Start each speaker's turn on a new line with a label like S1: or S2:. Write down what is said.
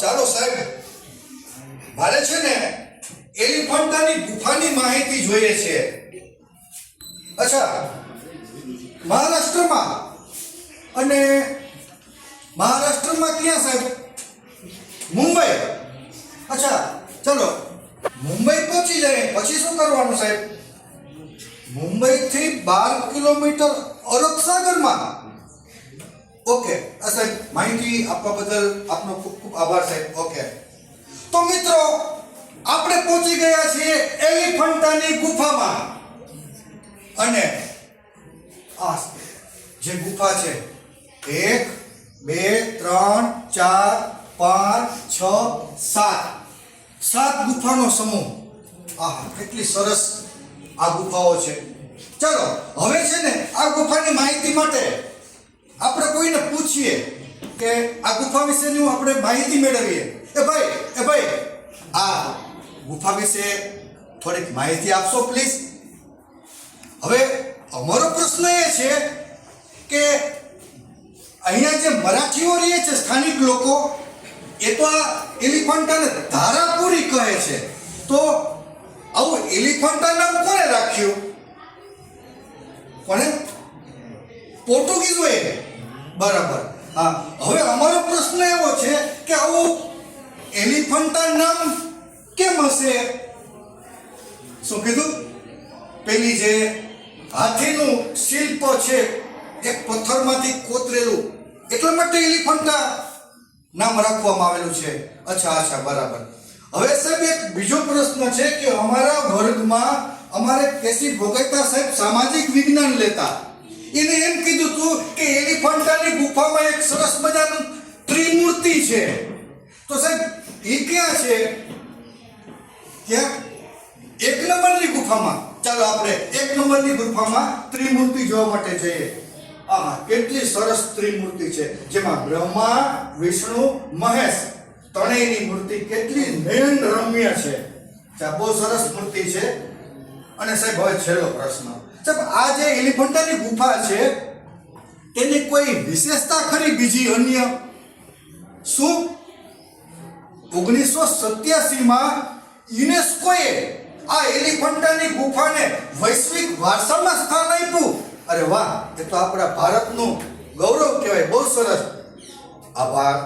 S1: ચાલો સાહેબ, મારે છે ને એલિફન્ટાની ગુફાની માહિતી જોઈએ છે. અચ્છા, મહારાષ્ટ્રમાં અને મહારાષ્ટ્રમાં ક્યાં સાહેબ? મુંબઈ. અચ્છા ચલો, મુંબઈ પહોંચી જાય પછી શું કરવાનું સાહેબ? મુંબઈથી 12 કિલોમીટર અરબ સાગરમાં. ઓકે સાહેબ, માહિતી આપવા બદલ આપનો ખૂબ ખૂબ આભાર સાહેબ. ઓકે, તો મિત્રો આપણે પહોંચી ગયા છીએ એલિફન્ટાની ગુફામાં. અને આ જે ગુફા છે 1 2 3 4 5 6 7 ગુફાનો સમૂહ. આહા, કેટલી સરસ આ ગુફાઓ છે. ચાલો હવે છે ને આ ગુફાની માહિતી માટે આપણે કોઈને પૂછીએ કે આ ગુફા વિશેની આપણે માહિતી મેળવીએ. એ ભાઈ આ ગુફા વિશે થોડીક માહિતી આપશો પ્લીઝ. હવે અમારો પ્રશ્ન એ છે કે અહીંયા જે મરાઠીઓ રહે છે, સ્થાનિક લોકો, એ તો આ એલિફન્ટાને ધારાપુરી કહે છે. તો આવું એલિફન્ટા નામ કોણે રાખ્યું? કોણે? પોર્ટુગીઝોએ. બરાબર. હા, હવે અમારો પ્રશ્ન એવો છે કે આવું એલિફન્ટા નામ કેમ હશે? શું કીધું? પેલી જે હાથીનું શિલ્પ છે, એક પથ્થરમાંથી કોતરેલું, એટલા માટે એલિફન્ટા નામ રાખવામાં આવેલું છે. અચ્છા બરાબર. હવે સાહેબ એક બીજો પ્રશ્ન છે કે અમારા વર્ગમાં અમારે કેસી ભોગતા સાહેબ સામાજિક વિજ્ઞાન લેતા, એને એમ કીધું હતું કે એલિફન્ટાની ગુફામાં એક સરસ મજાનું ત્રિમૂર્તિ છે. તો સાહેબ એ ક્યાં છે? ક્યાં? 1 નંબરની ગુફામાં. ચાલો આપણે 1 નંબરની ગુફામાં ત્રિમૂર્તિ જોવા માટે જઈએ. આહા, કેટલી સરસ ત્રિમૂર્તિ છે, જેમાં બ્રહ્મા, વિષ્ણુ, મહેશ ત્રણેયની મૂર્તિ કેટલી નયન રમ્ય છે. બહુ સરસ મૂર્તિ છે. અને સાહેબ હવે છેલ્લો પ્રશ્ન. સાહેબ આ જે એલિફન્ટાની ગુફા છે તેની કોઈ વિશેષતા ખરી બીજી અન્ય? શું 1987માં યુનેસ્કોએ આ એલિફન્ટાની ગુફાને વૈશ્વિક વારસામાં સ્થાન આપ્યું. અરે વાહ, એ તો આપણા ભારતનું ગૌરવ કહેવાય. બહુ સરસ. આભાર.